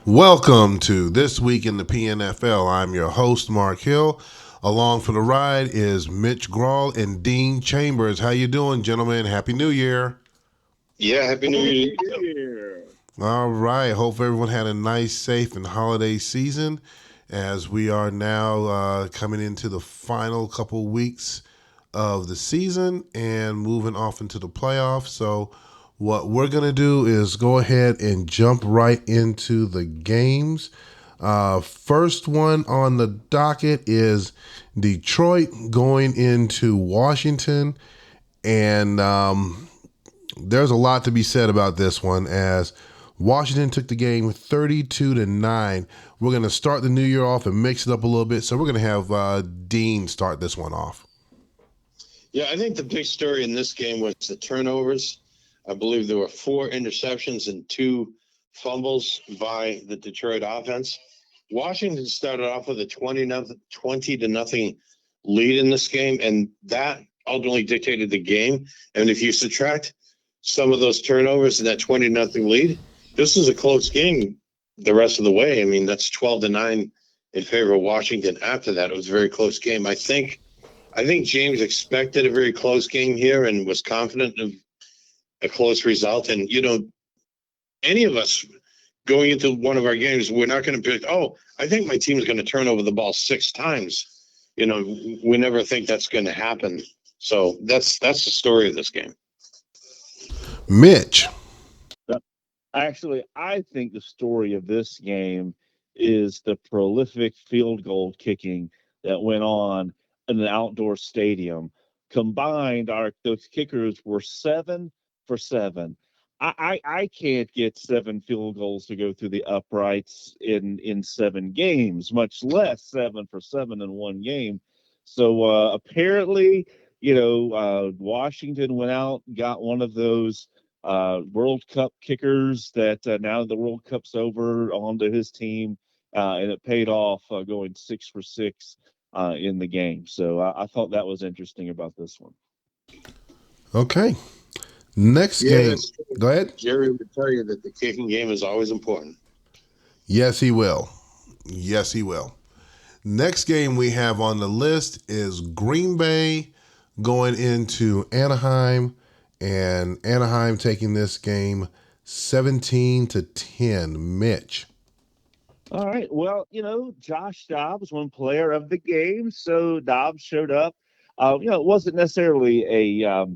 Welcome to This Week in the PNFL. I'm your host, Mark Hill. Along for the ride is Mitch Grawl and Dean Chambers. How you doing, gentlemen? Happy New Year. Yeah, Happy New Year. Happy New Year. All right. Hope everyone had a nice, safe, and holiday season as we are now coming into the final couple weeks of the season and moving off into the playoffs. So, what we're going to do is go ahead and jump right into the games. First one on the docket is Detroit going into Washington. And there's a lot to be said about this one as Washington took the game 32-9. We're going to start the new year off and mix it up a little bit. So we're going to have Dean start this one off. Yeah, I think the big story in this game was the turnovers. I believe there were 4 interceptions and 2 fumbles by the Detroit offense. Washington started off with a 20 to nothing lead in this game, and that ultimately dictated the game. And if you subtract some of those turnovers and that 20-0 lead, this is a close game the rest of the way. I mean, that's 12-9 in favor of Washington. After that, it was a very close game. I think James expected a very close game here and was confident of a close result. And, any of us going into one of our games, we're not going to pick, I think my team is going to turn over the ball 6 times. We never think that's going to happen. So that's the story of this game. Mitch. Actually, I think the story of this game is the prolific field goal kicking that went on in an outdoor stadium. Combined, those kickers were 7 for 7. I can't get 7 field goals to go through the uprights in 7 games, much less 7 for 7 in one game. So apparently, Washington went out, got one of those World Cup kickers that now the World Cup's over onto his team, and it paid off going 6 for 6 in the game. So I thought that was interesting about this one. Okay. Next Yeah, game. that's true. Go ahead. Jerry would tell you that the kicking game is always important. Yes, he will. Yes, he will. Next game we have on the list is Green Bay going into Anaheim, and Anaheim taking this game 17-10. Mitch. All right. Well, Josh Dobbs, one player of the game, so Dobbs showed up. It wasn't necessarily a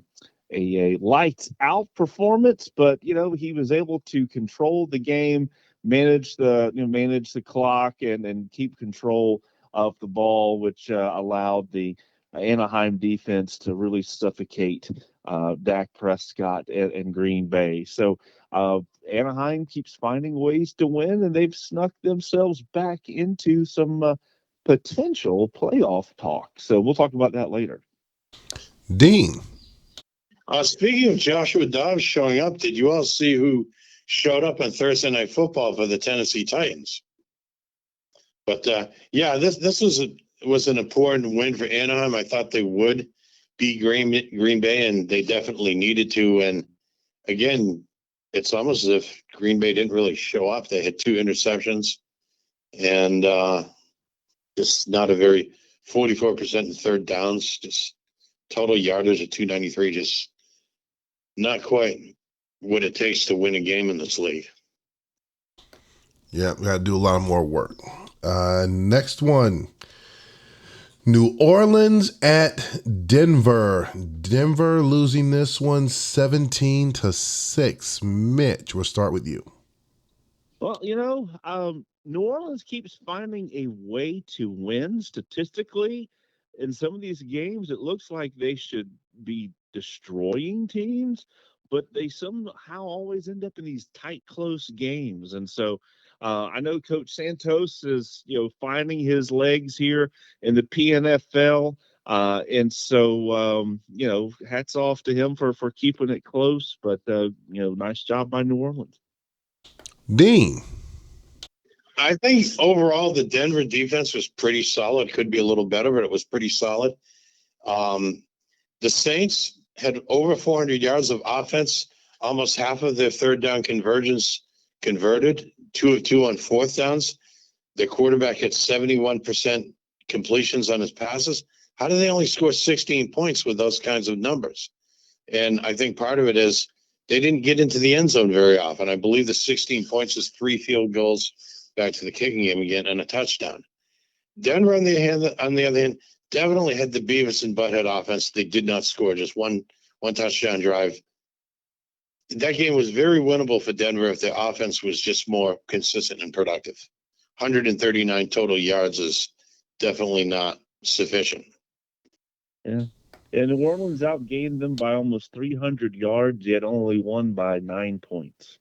lights out performance, but he was able to control the game, manage the clock, and keep control of the ball, which allowed the Anaheim defense to really suffocate Dak Prescott and Green Bay. So Anaheim keeps finding ways to win, and they've snuck themselves back into some potential playoff talk. So we'll talk about that later. Dean. Speaking of Joshua Dobbs showing up, did you all see who showed up on Thursday Night Football for the Tennessee Titans? But yeah, this was an important win for Anaheim. I thought they would beat Green Bay, and they definitely needed to. And again, it's almost as if Green Bay didn't really show up. They had 2 interceptions, and just not a very 44% in third downs. Just total yardage of 293. Just not quite what it takes to win a game in this league. Yeah, we got to do a lot more work. Next one. New Orleans at Denver. Denver losing this one 17-6. Mitch, we'll start with you. Well, New Orleans keeps finding a way to win statistically. In some of these games, it looks like they should be destroying teams, but they somehow always end up in these tight, close games. And so I know Coach Santos is, finding his legs here in the PNFL. And so, hats off to him for keeping it close, but, nice job by New Orleans. Dean. I think overall the Denver defense was pretty solid. Could be a little better, but it was pretty solid. The Saints had over 400 yards of offense, almost half of their third down conversions converted. 2 of 2 on fourth downs. The quarterback hit 71% completions on his passes. How do they only score 16 points with those kinds of numbers? And I think part of it is they didn't get into the end zone very often. I believe the 16 points is 3 field goals back to the kicking game again and a touchdown. Denver, on the other hand, definitely had the Beavis and Butthead offense. They did not score, just one touchdown drive. That game was very winnable for Denver if the offense was just more consistent and productive. 139 total yards is definitely not sufficient. Yeah. And New Orleans outgained them by almost 300 yards, yet only won by 9 points.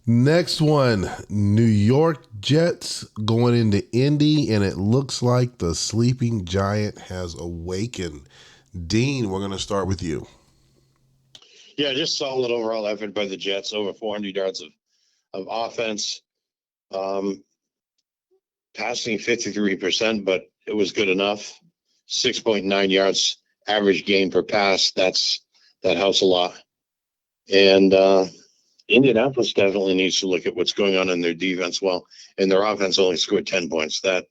Next one, New York Jets going into Indy, and it looks like the sleeping giant has awakened. Dean, we're going to start with you. Yeah, just solid overall effort by the Jets, over 400 yards of offense. Passing 53%, but it was good enough. 6.9 yards average gain per pass. That helps a lot. And Indianapolis definitely needs to look at what's going on in their defense. Well, and their offense only scored 10 points. That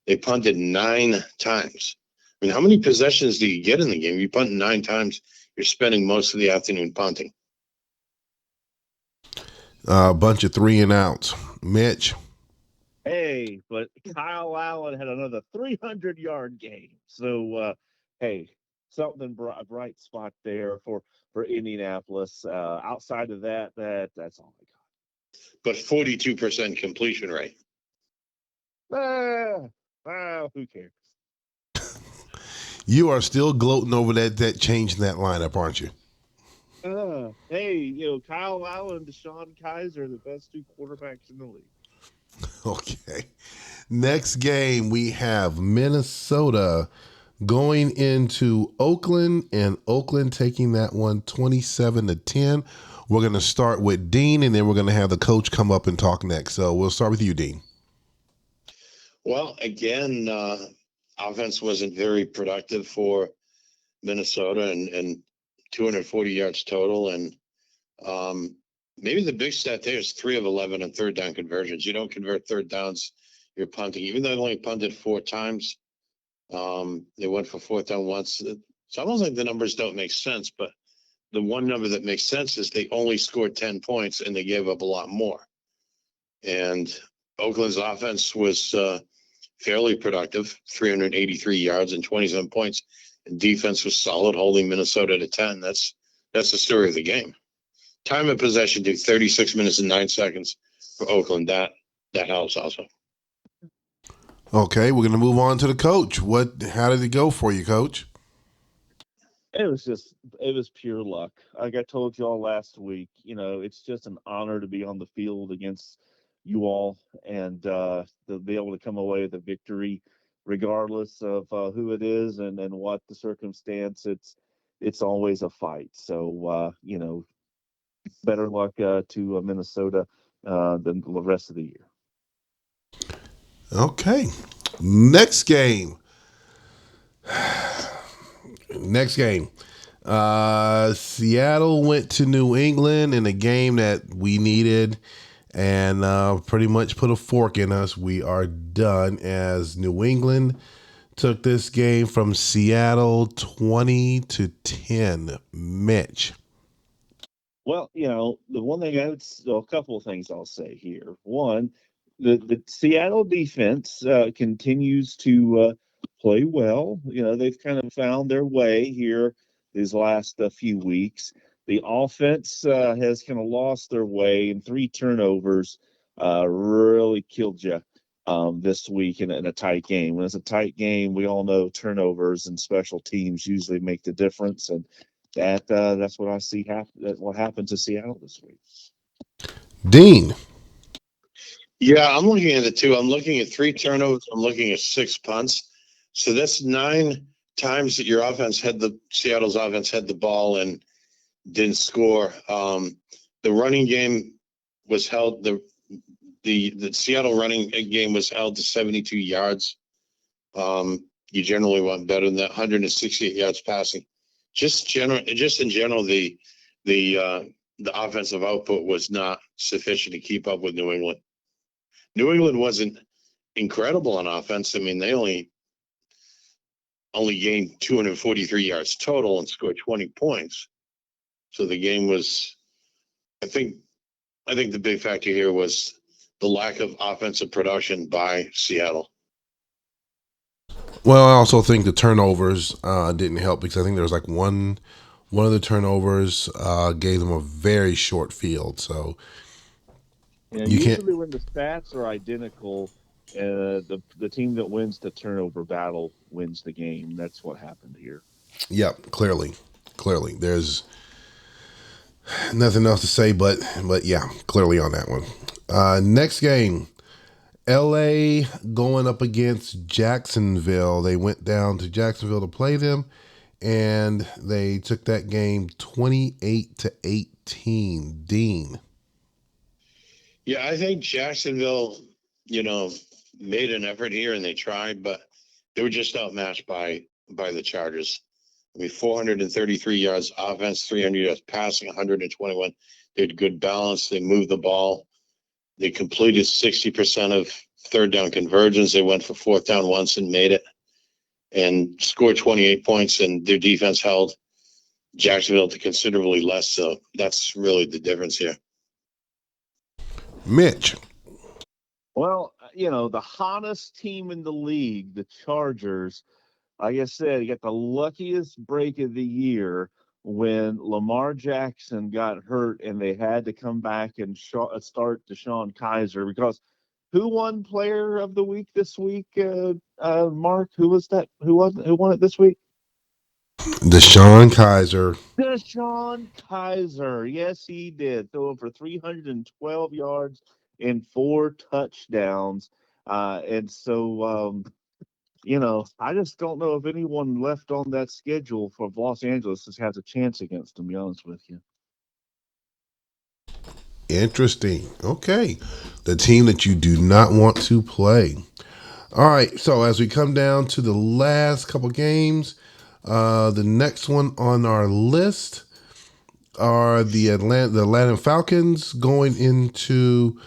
they punted 9 times. I mean, how many possessions do you get in the game? You punt 9 times, you're spending most of the afternoon punting. A bunch of 3 and outs. Mitch. Hey, but Kyle Allen had another 300-yard game. So, hey, something bright spot there for Indianapolis. Outside of that's all I But 42% completion rate. got. Who cares? You are still gloating over that change in that lineup, aren't you? Hey, Kyle Allen and Deshaun Kaiser are the best 2 quarterbacks in the league. Okay. Next game, we have Minnesota going into Oakland, and Oakland taking that one 27-10. We're going to start with Dean, and then we're going to have the coach come up and talk next. So we'll start with you, Dean. Well, again, offense wasn't very productive for Minnesota, and 240 yards total. And maybe the big stat there is 3 of 11 on third down conversions. You don't convert third downs, you're punting. Even though they only punted 4 times, they went for fourth down once. It's almost like the numbers don't make sense, but the one number that makes sense is they only scored 10 points and they gave up a lot more. And Oakland's offense was fairly productive, 383 yards and 27 points. And defense was solid, holding Minnesota to 10. That's the story of the game. Time of possession to 36 minutes and 9 seconds for Oakland. That helps also. Okay, we're going to move on to the coach. How did it go for you, Coach? It was pure luck. Like I told y'all last week, it's just an honor to be on the field against you all and to be able to come away with a victory, regardless of who it is and what the circumstance. It's always a fight. So better luck to Minnesota than the rest of the year. Okay, next game. Seattle went to New England in a game that we needed and pretty much put a fork in us. We are done as New England took this game from Seattle 20-10. Mitch. Well, the one thing a couple of things I'll say here. One, the Seattle defense continues to play well. They've kind of found their way here these last few weeks. The offense has kind of lost their way, and 3 turnovers really killed you this week in a tight game. When it's a tight game, we all know turnovers and special teams usually make the difference, and that's what I see happen. What happened to Seattle this week. Dean. Yeah, I'm looking at it too. I'm looking at 3 turnovers. I'm looking at 6 punts. So that's 9 times that Seattle's offense had the ball and didn't score. The running game was held. The Seattle running game was held to 72 yards. You generally want better than that. 168 yards passing. Just in general, the the offensive output was not sufficient to keep up with New England. New England wasn't incredible on offense. I mean, they only gained 243 yards total and scored 20 points. So the game was, I think the big factor here was the lack of offensive production by Seattle. Well, I also think the turnovers didn't help, because I think there was like one of the turnovers gave them a very short field. So you can't. Usually when the stats are identical, the team that wins the turnover battle wins the game. That's what happened here. Yep, clearly, there's nothing else to say, but yeah, clearly on that one. Next game, LA going up against Jacksonville. They went down to Jacksonville to play them, and they took that game 28-18. Dean. Yeah, I think Jacksonville, made an effort here and they tried, but they were just outmatched by the Chargers. I mean, 433 yards offense, 300 yards passing, 121. They had good balance. They moved the ball. They completed 60% of third down conversions. They went for fourth down once and made it, and scored 28 points, and their defense held Jacksonville to considerably less. So that's really the difference here. Mitch. Well, the hottest team in the league, the Chargers, like I said, you got the luckiest break of the year when Lamar Jackson got hurt and they had to come back and start Deshaun Kaiser, because who won Player of the Week this week? Mark, who was that? Who won it this week? Deshaun Kaiser. Deshaun Kaiser. Yes, he did. Throwing for 312 yards and 4 touchdowns. And so, I just don't know if anyone left on that schedule for Los Angeles has a chance against them, to be honest with you. Interesting. Okay. The team that you do not want to play. All right. So as we come down to the last couple games, the next one on our list are the Atlanta Falcons going into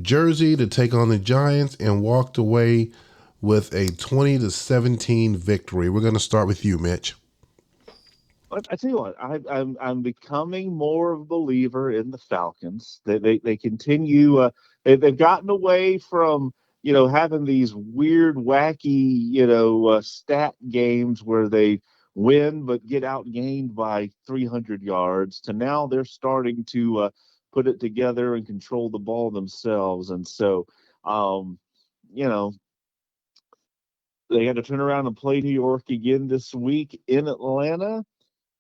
Jersey to take on the Giants, and walked away with a 20-17 victory. We're going to start with you, Mitch. But I tell you what, I'm becoming more of a believer in the Falcons. They continue. They've gotten away from having these weird, wacky stat games where they win but get outgained by 300 yards. To now they're starting to put it together and control the ball themselves. And so, you know, they had to turn around and play New York again this week in Atlanta.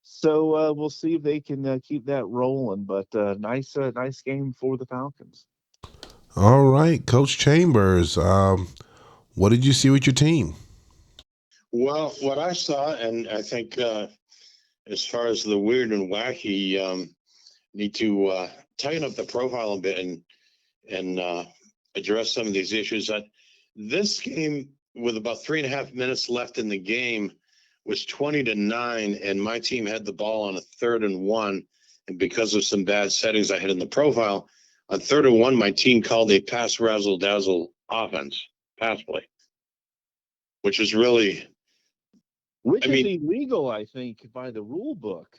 So we'll see if they can keep that rolling. But nice game for the Falcons. All right, Coach Chambers. What did you see with your team? Well, what I saw, and I think as far as the weird and wacky, need to tighten up the profile a bit and address some of these issues. This game, with about 3.5 minutes left in the game, was 20-9, and my team had the ball on a 3rd and 1. And because of some bad settings I had in the profile, on 3rd and 1, my team called a pass razzle dazzle offense, pass play, which is really, which is illegal, I think, by the rule book.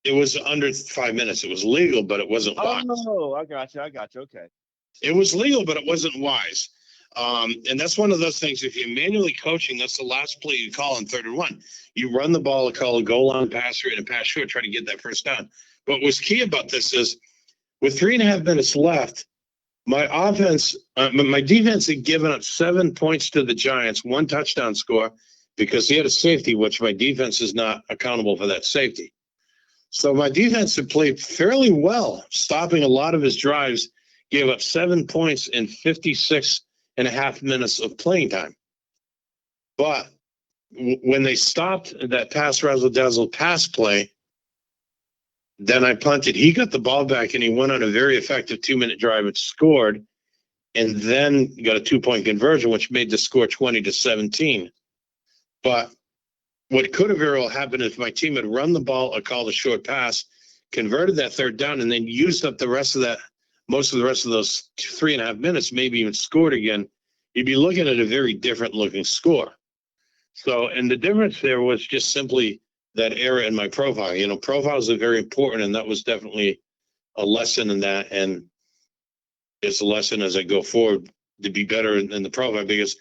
It was under 5 minutes. It was legal, but it wasn't wise. Oh, I got you. Okay. It was legal, but it wasn't wise. And that's one of those things. If you're manually coaching, that's the last play you call on 3rd and 1. You run the ball, call a goal line passer and a pass short, try to get that first down. But what was key about this is, with 3.5 minutes left, my defense had given up 7 points to the Giants, 1 touchdown score, because he had a safety, which my defense is not accountable for that safety. So my defense had played fairly well, stopping a lot of his drives, gave up 7 points in 56.5 minutes of playing time. But when they stopped that pass razzle dazzle pass play, then I punted. He got the ball back and he went on a very effective 2-minute drive and scored, and then got a 2-point conversion, which made the score 20-17. But what could have very well happened if my team had run the ball or called a short pass, converted that third down and then used up most of the rest of those 3.5 minutes, maybe even scored again, you'd be looking at a very different looking score. So, and the difference there was just simply that error in my profile. Profiles are very important, and that was definitely a lesson in that. And it's a lesson as I go forward to be better in the profile, because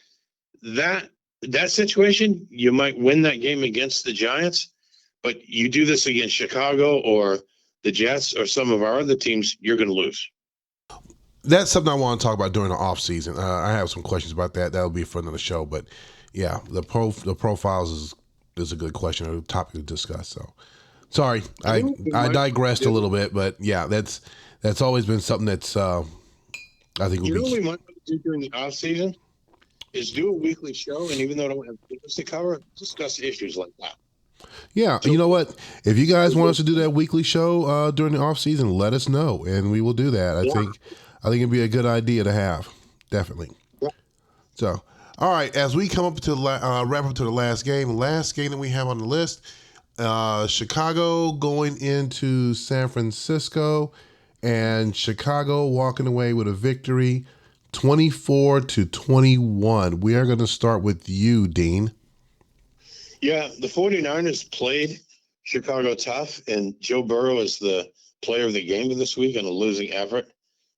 that situation, you might win that game against the Giants, but you do this against Chicago or the Jets or some of our other teams, you're going to lose. That's something I want to talk about during the off season. I have some questions about that. That'll be for another show. But yeah, the profiles is a good question, or a topic to discuss. So sorry, I digressed a little bit, but yeah, that's always been something that's I think will be. What we might do during the off season is do a weekly show, and even though I don't have games to cover, discuss issues like that. Yeah, you know what? If you guys want us to do that weekly show during the off season, let us know, and we will do that. I think it'd be a good idea to have, definitely. Yeah. So, all right, as we come up to wrap up to the last game that we have on the list, Chicago going into San Francisco, and Chicago walking away with a victory, 24-21. We are going to start with you, Dean. Yeah, the 49ers played Chicago tough, and Joe Burrow is the player of the game of this week in a losing effort.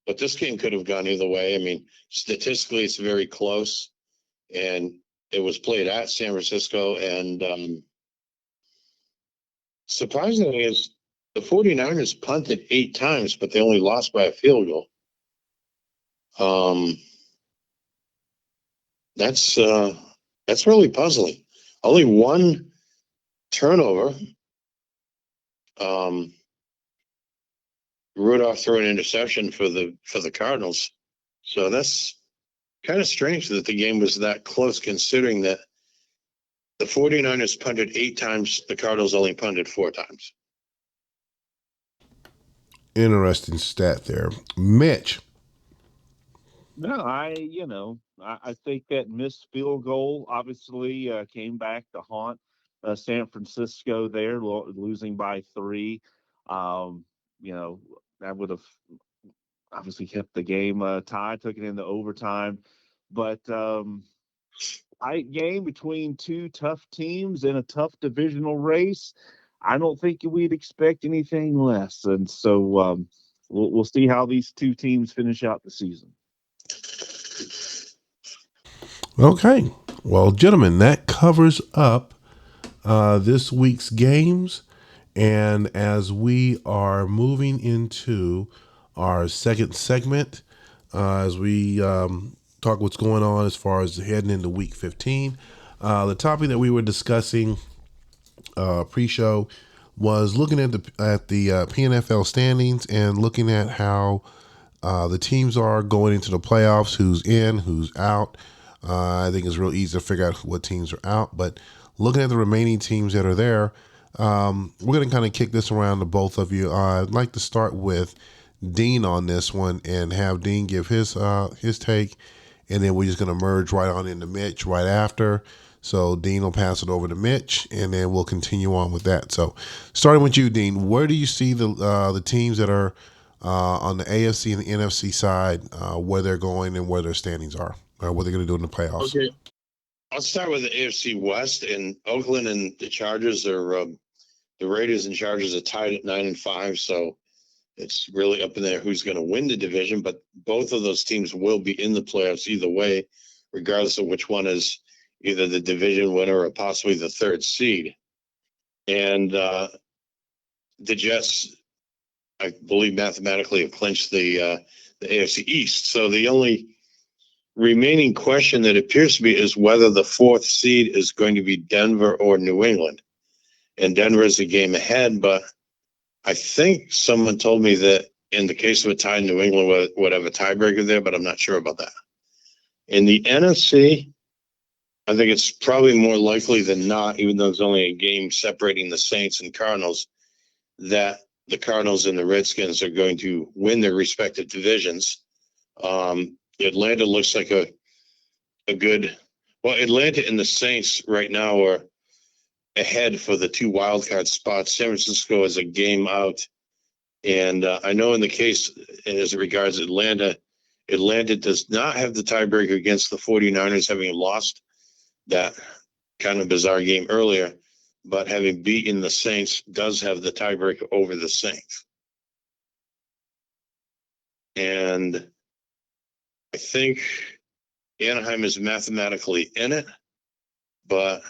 But this game could have gone either way. I mean, statistically, it's very close, and it was played at San Francisco. And surprisingly, is the 49ers punted 8 times, but they only lost by a field goal. That's really puzzling. Only one turnover. Rudolph threw an interception for the Cardinals. So that's kind of strange that the game was that close, considering that the 49ers punted 8 times, the Cardinals only punted 4 times. Interesting stat there. Mitch. No, I think that missed field goal obviously came back to haunt San Francisco there, losing by 3. That would have obviously kept the game tied, took it into overtime. But tight game between two tough teams in a tough divisional race. I don't think we'd expect anything less. And so we'll see how these two teams finish out the season. Okay. Well, gentlemen, that covers up this week's games. And as we are moving into our second segment, as we talk what's going on as far as heading into week 15, the topic that we were discussing pre-show was looking at the PNFL standings and looking at how the teams are going into the playoffs, who's in, who's out. I think it's real easy to figure out what teams are out, but looking at the remaining teams that are there, we're going to kind of kick this around to both of you. I'd like to start with Dean on this one and have Dean give his take, and then we're just going to merge right on into Mitch right after. So Dean will pass it over to Mitch, and then we'll continue on with that. So starting with you, Dean, where do you see the teams that are on the AFC and the NFC side, where they're going and where their standings are, or what they're going to do in the playoffs? Okay. I'll start with the AFC West, and Oakland and the Chargers are the Raiders and Chargers are tied at 9-5, so it's really up in there who's going to win the division. But both of those teams will be in the playoffs either way, regardless of which one is either the division winner or possibly the third seed. And the Jets, I believe, mathematically have clinched the AFC East. So the only remaining question that appears to be is whether the fourth seed is going to be Denver or New England. And Denver is a game ahead, but I think someone told me that in the case of a tie, New England would have a tiebreaker there, but I'm not sure about that. In the NFC, I think it's probably more likely than not, even though there's only a game separating the Saints and Cardinals, that the Cardinals and the Redskins are going to win their respective divisions. Atlanta looks like a good – well, Atlanta and the Saints right now are ahead for the 2 wildcard spots. San Francisco is a game out And I know in the case as it regards Atlanta does not have the tiebreaker against the 49ers, having lost that kind of bizarre game earlier, but having beaten the Saints does have the tiebreaker over the Saints. And I think Anaheim is mathematically in it, but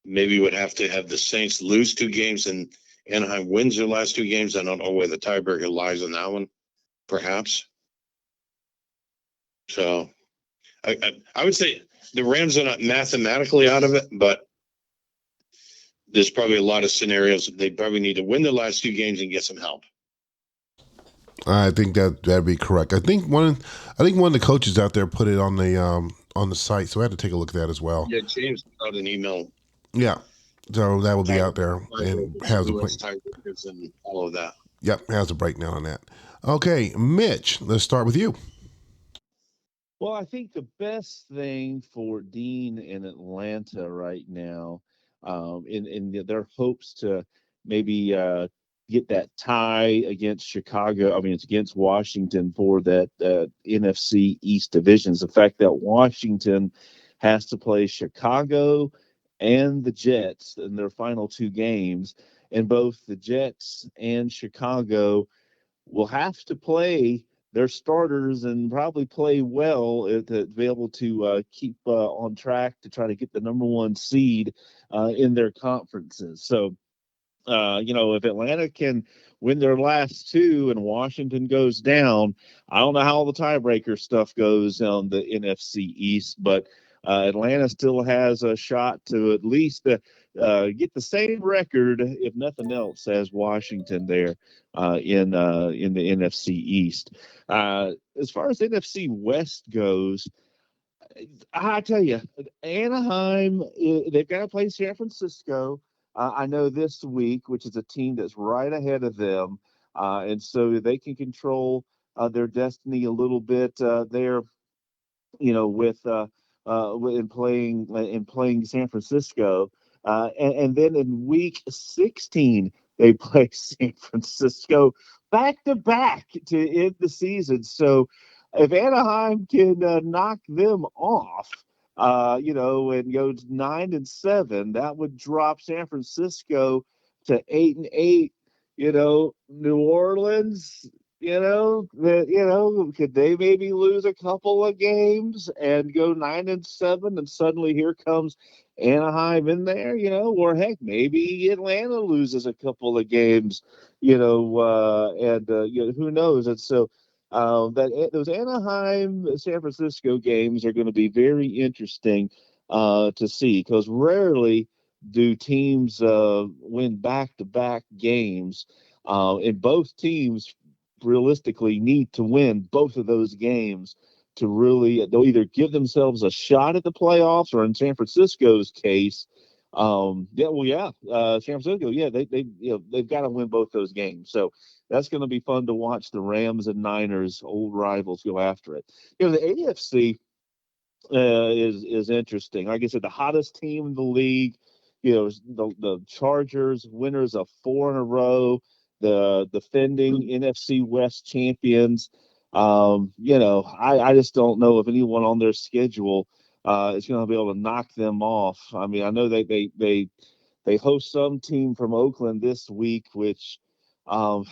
maybe would have to have the Saints lose 2 games and Anaheim wins their last 2 games. I don't know where the tiebreaker lies on that one, perhaps. So I would say the Rams are not mathematically out of it, but there's probably a lot of scenarios they probably need to win the last 2 games and get some help. I think that'd be correct. I think one of the coaches out there put it on the site, so I had to take a look at that as well. Yeah, James got an email. Yeah, so that will be out there and has a tiebreakers and all of that. Yep, has a breakdown on that. Okay, Mitch, let's start with you. Well, I think the best thing for Dean in Atlanta right now, in their hopes to maybe get that tie against Chicago. I mean, it's against Washington for that NFC East divisions. The fact that Washington has to play Chicago and the Jets in their final 2 games, and both the Jets and Chicago will have to play their starters and probably play well to be able to keep on track to try to get the number 1 seed in their conferences. So, if Atlanta can win their last 2 and Washington goes down, I don't know how all the tiebreaker stuff goes on the NFC East, but Atlanta still has a shot to at least get the same record, if nothing else, as Washington there in the NFC East. As far as NFC West goes, I tell you, Anaheim, they've got to play San Francisco. I know this week, which is a team that's right ahead of them. And so they can control their destiny a little bit there, with in playing San Francisco, and then in week 16 they play San Francisco back to back to end the season. So if Anaheim can knock them off, and goes 9-7, that would drop San Francisco to 8-8. New Orleans, could they maybe lose a couple of games and go 9-7, and suddenly here comes Anaheim in there, or heck, maybe Atlanta loses a couple of games, and who knows? And so that those Anaheim San Francisco games are going to be very interesting to see, because rarely do teams win back to back games, and both teams realistically need to win both of those games to really, they'll either give themselves a shot at the playoffs, or in San Francisco's case, San Francisco, they've got to win both those games. So that's going to be fun to watch the Rams and Niners, old rivals, go after it. The AFC is interesting. Like I said, the hottest team in the league, the Chargers, winners of 4 in a row, the defending NFC West champions. I just don't know if anyone on their schedule is going to be able to knock them off. I mean, I know they host some team from Oakland this week, which, we'll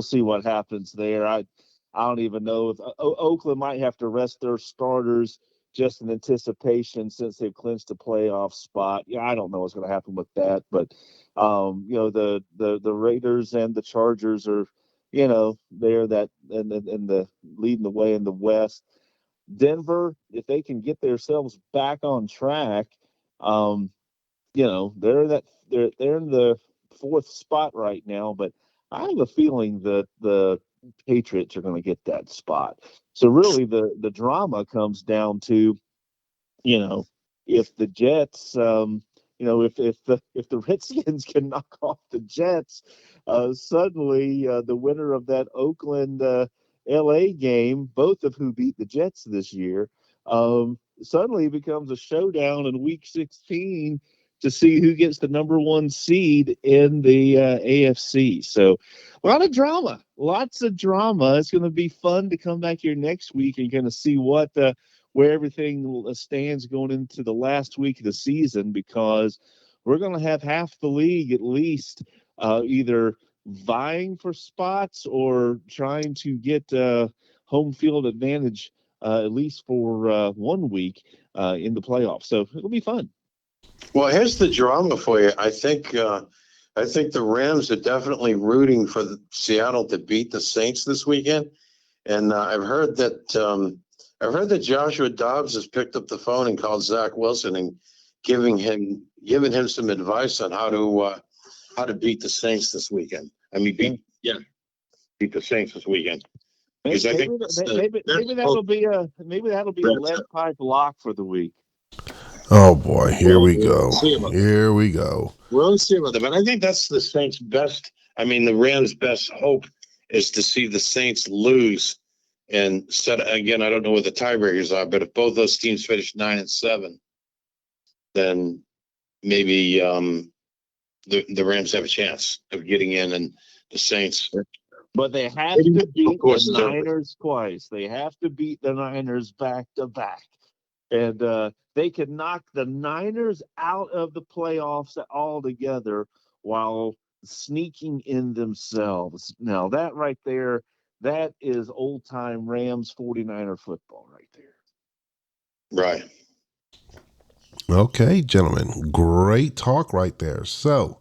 see what happens there. I don't even know if Oakland might have to rest their starters just in anticipation, since they've clinched a playoff spot. Yeah, I don't know what's going to happen with that, but the Raiders and the Chargers are, they're that and the leading the way in the West. Denver, if they can get themselves back on track, they're in the 4th spot right now, but I have a feeling that the Patriots are going to get that spot. So really, the drama comes down to, if the Jets, if the Redskins can knock off the Jets, suddenly the winner of that Oakland LA game, both of who beat the Jets this year, suddenly becomes a showdown in Week 16 to see who gets the number one seed in the AFC. So a lot of drama, lots of drama. It's going to be fun to come back here next week and kind of see what where everything stands going into the last week of the season, because we're going to have half the league at least either vying for spots or trying to get home field advantage at least for 1 week in the playoffs. So it'll be fun. Well, here's the drama for you. I think the Rams are definitely rooting for Seattle to beat the Saints this weekend, and I've heard that Joshua Dobbs has picked up the phone and called Zach Wilson and giving him some advice on how to beat the Saints this weekend. I mean, beat the Saints this weekend. Because I think Maybe that'll be a lead pipe lock for the week. Oh boy, here we we'll go. see about that. Here we go. We'll see about that. But I think that's the Saints' best. I mean, the Rams' best hope is to see the Saints lose and set again. I don't know what the tiebreakers are, but if both those teams finish 9-7, then maybe the Rams have a chance of getting in, and the Saints. But they have to beat the Niners twice. They have to beat the Niners back to back. And they could knock the Niners out of the playoffs altogether while sneaking in themselves. Now, that right there, that is old-time Rams 49er football right there. Right. Okay, gentlemen, great talk right there. So,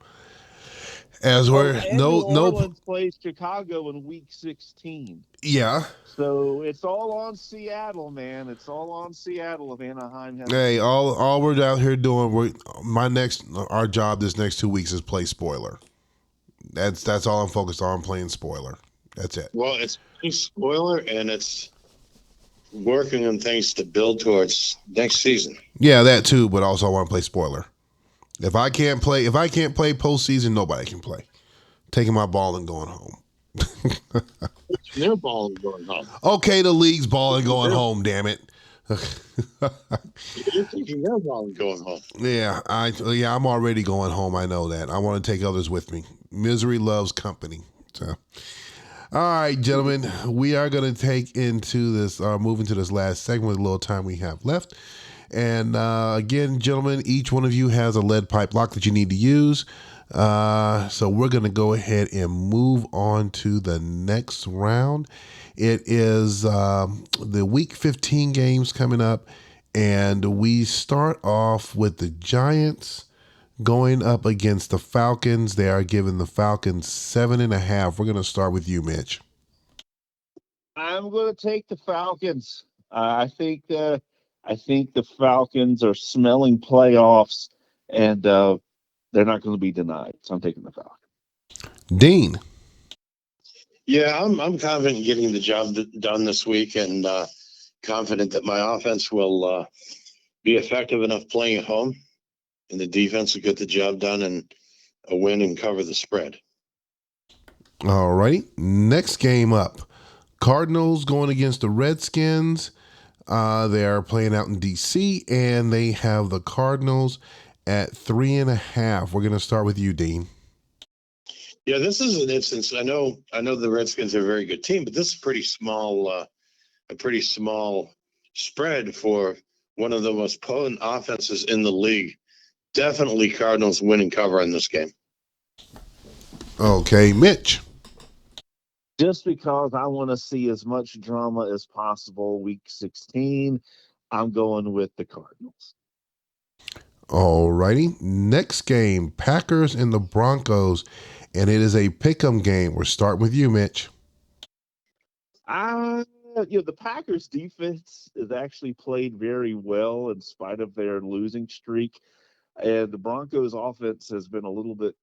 as we're New Orleans plays Chicago in Week 16. Yeah. So it's all on Seattle, man. It's all on Seattle if Anaheim has. Hey, all we're out here doing, our job this next 2 weeks is play spoiler. That's all I'm focused on, playing spoiler. That's it. Well, it's spoiler, and it's working on things to build towards next season. Yeah, that too, but also I want to play spoiler. If I can't play postseason, nobody can play. Taking my ball and going home. Their ball and going home. Okay, the league's ball and going home. Damn it. You're taking their ball and going home. Yeah, I'm already going home. I know that. I want to take others with me. Misery loves company. So, all right, gentlemen, we are going to move into this last segment with a little time we have left. And again, gentlemen, each one of you has a lead pipe lock that you need to use. So we're going to go ahead and move on to the next round. It is the Week 15 games coming up, and we start off with the Giants going up against the Falcons. They are giving the Falcons 7.5. We're going to start with you, Mitch. I'm going to take the Falcons. I think the Falcons are smelling playoffs, and they're not going to be denied. So I'm taking the Falcons. Dean. Yeah, I'm confident in getting the job done this week, and confident that my offense will be effective enough playing at home, and the defense will get the job done and a win and cover the spread. All right. Next game up. Cardinals going against the Redskins. They are playing out in D.C., and they have the Cardinals at 3.5. We're going to start with you, Dean. Yeah, this is an instance. I know the Redskins are a very good team, but this is a pretty small spread for one of the most potent offenses in the league. Definitely Cardinals win and cover in this game. Okay, Mitch. Just because I want to see as much drama as possible, Week 16, I'm going with the Cardinals. All righty. Next game, Packers and the Broncos, and it is a pick'em game. We're starting with you, Mitch. The Packers defense has actually played very well in spite of their losing streak, and the Broncos offense has been a little bit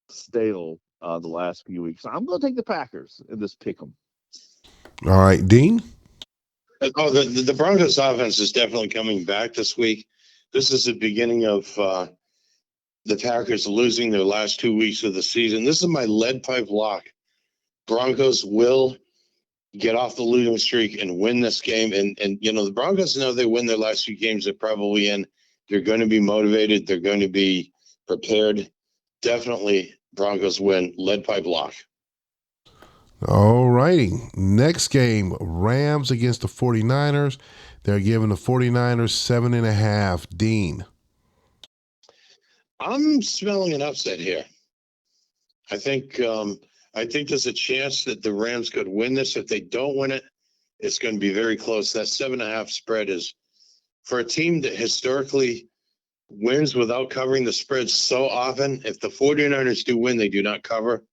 stale the last few weeks. So I'm going to take the Packers in this pick'em. All right, Dean. Oh, the Broncos offense is definitely coming back this week. This is the beginning of the Packers losing their last 2 weeks of the season. This is my lead pipe lock. Broncos will get off the losing streak and win this game. And the Broncos know they win their last few games they're probably in. They're going to be motivated. They're going to be prepared. Definitely Broncos win. Lead pipe lock. All righty. Next game, Rams against the 49ers. They're giving the 49ers 7.5. Dean. I'm smelling an upset here. I think there's a chance that the Rams could win this. If they don't win it, it's going to be very close. That 7.5 spread is for a team that historically wins without covering the spread so often. If the 49ers do win, they do not cover.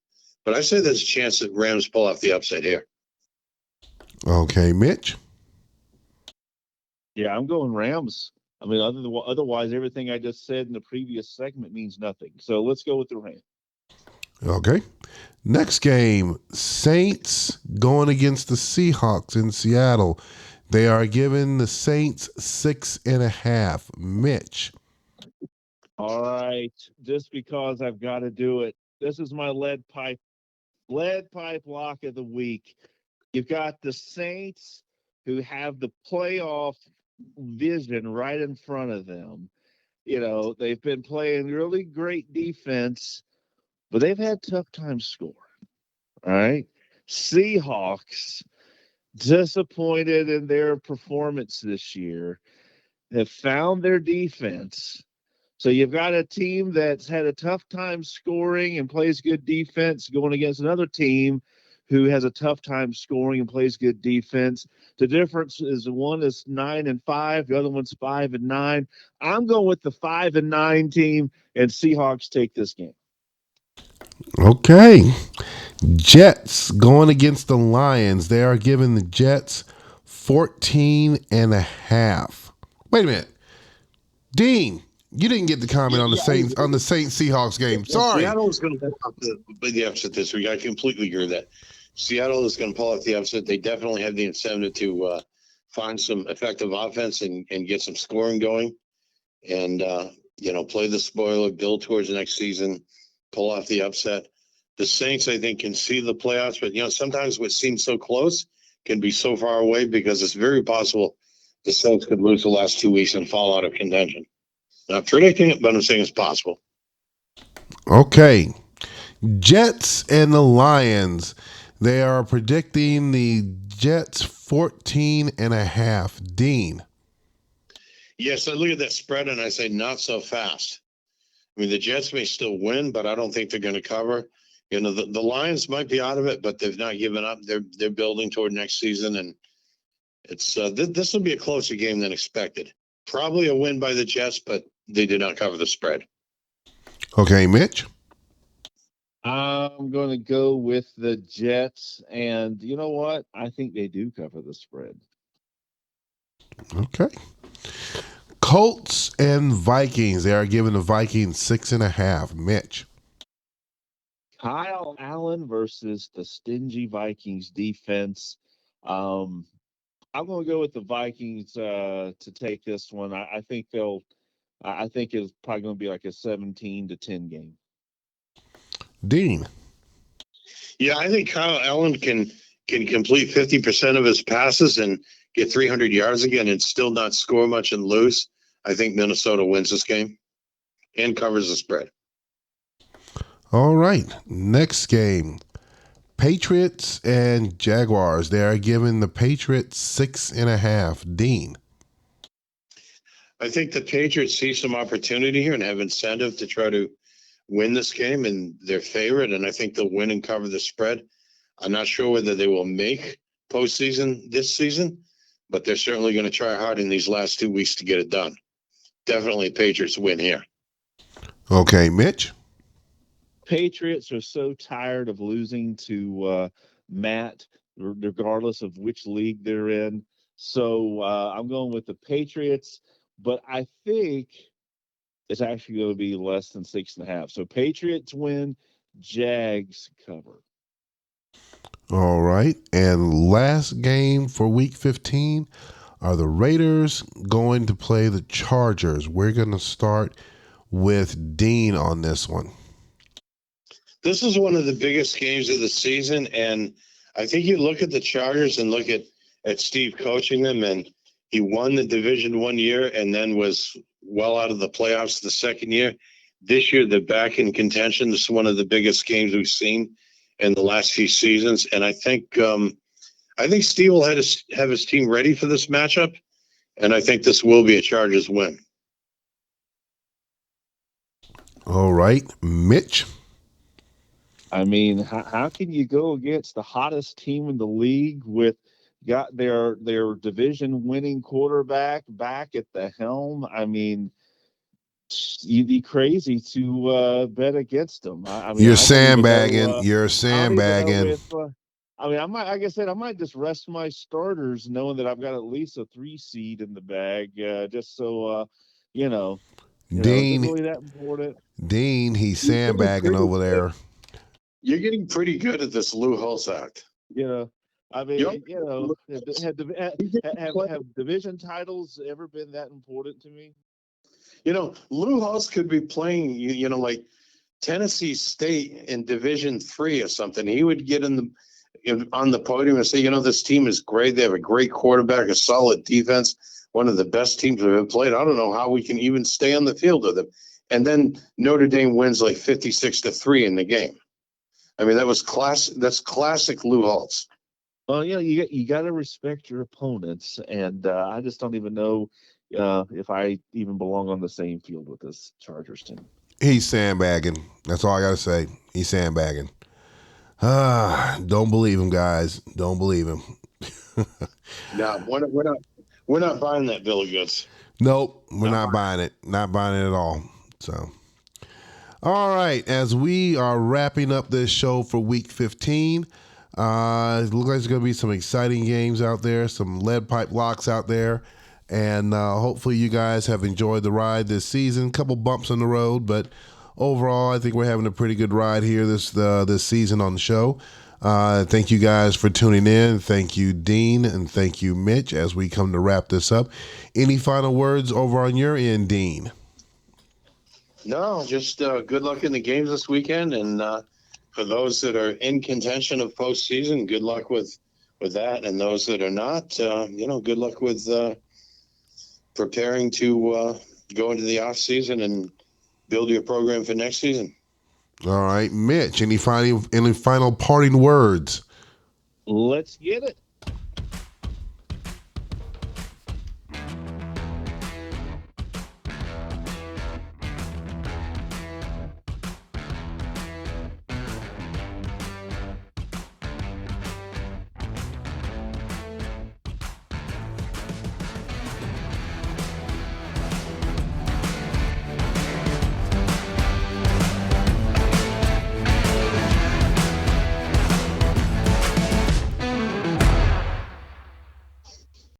But I say there's a chance that Rams pull off the upset here. Okay, Mitch. Yeah, I'm going Rams. I mean, otherwise, everything I just said in the previous segment means nothing. So let's go with the Rams. Okay. Next game, Saints going against the Seahawks in Seattle. They are giving the Saints 6.5. Mitch. All right, just because I've got to do it. This is my lead pipe lock of the week. You've got the Saints who have the playoff vision right in front of them. You know, they've been playing really great defense, but they've had tough times scoring. All right. Seahawks disappointed in their performance this year, have found their defense. So you've got a team that's had a tough time scoring and plays good defense going against another team who has a tough time scoring and plays good defense. The difference is one is 9-5, the other one's 5-9. I'm going with the 5-9 team, and Seahawks take this game. Okay. Jets going against the Lions. They are giving the Jets 14.5. Wait a minute. Dean, you didn't get the comment on the Saints Seahawks game. Sorry. Seattle is going to pull off the upset this week. I completely agree with that. Seattle is going to pull off the upset. They definitely have the incentive to find some effective offense and get some scoring going, and play the spoiler, build towards the next season, pull off the upset. The Saints, I think, can see the playoffs, but sometimes what seems so close can be so far away because it's very possible the Saints could lose the last 2 weeks and fall out of contention. Not predicting it, but I'm saying it's possible. Okay. Jets and the Lions. They are predicting the Jets 14.5. Dean. Yes, I look at that spread and I say not so fast. I mean, the Jets may still win, but I don't think they're going to cover. The Lions might be out of it, but they've not given up. They're building toward next season, and it's this will be a closer game than expected. Probably a win by the Jets, but they did not cover the spread. Okay, Mitch. I'm going to go with the Jets, and you know what? I think they do cover the spread. Okay. Colts and Vikings. They are giving the Vikings 6.5. Mitch. Kyle Allen versus the stingy Vikings defense. I'm going to go with the Vikings to take this one. I think I think it's probably going to be like a 17-10 game. Dean. Yeah, I think Kyle Allen can complete 50% of his passes and get 300 yards again and still not score much and lose. I think Minnesota wins this game and covers the spread. All right. Next game. Patriots and Jaguars. They are giving the Patriots 6.5. Dean. I think the Patriots see some opportunity here and have incentive to try to win this game, and they're favorite, and I think they'll win and cover the spread. I'm not sure whether they will make postseason this season, but they're certainly going to try hard in these last 2 weeks to get it done. Definitely Patriots win here. Okay, Mitch. Patriots are so tired of losing to Matt, regardless of which league they're in. So I'm going with the Patriots, but I think it's actually going to be less than 6.5. So Patriots win, Jags cover. All right. And last game for week 15 are the Raiders going to play the Chargers. We're going to start with Dean on this one. This is one of the biggest games of the season, and I think you look at the Chargers and look at Steve coaching them, and he won the division 1 year and then was well out of the playoffs the second year. this year they're back in contention. This is one of the biggest games we've seen in the last few seasons, and I think Steve will have his team ready for this matchup, and I think this will be a Chargers win. All right, Mitch. I mean, how can you go against the hottest team in the league with got their division winning quarterback back at the helm? I mean, you'd be crazy to bet against them. I mean, You're I don't even know. sandbagging. You're I don't even know sandbagging. if. I mean, I might, like I said, I might just rest my starters, knowing that I've got at least a 3 seed in the bag, just so you know, is it Dean, really that important? he's You're getting sandbagging pretty over there. You're getting pretty good at this Lou Holtz act. You know, I Yep. mean, have division titles ever been that important to me? Lou Holtz could be playing, like Tennessee State in Division III or something. He would get on the podium and say, this team is great. They have a great quarterback, a solid defense, one of the best teams we've ever played. I don't know how we can even stay on the field with them. And then Notre Dame wins like 56-3 in the game. I mean, that's classic Lou Holtz. Well, you got to respect your opponents, and I just don't even know if I even belong on the same field with this Chargers team. He's sandbagging. That's all I gotta say. He's sandbagging. Don't believe him, guys. Don't believe him. No, we're not buying that bill of goods. Nope, we're not buying it. Not buying it at all. So, all right. As we are wrapping up this show for Week 15, it looks like there's going to be some exciting games out there, some lead pipe locks out there, and hopefully you guys have enjoyed the ride this season. A couple bumps on the road, but overall, I think we're having a pretty good ride here this season on the show. Thank you guys for tuning in. Thank you, Dean, and thank you, Mitch, as we come to wrap this up. Any final words over on your end, Dean? No, just good luck in the games this weekend, and for those that are in contention of postseason, good luck with that, and those that are not, good luck with preparing to go into the off season and build your program for next season. All right, Mitch. Any final parting words? Let's get it.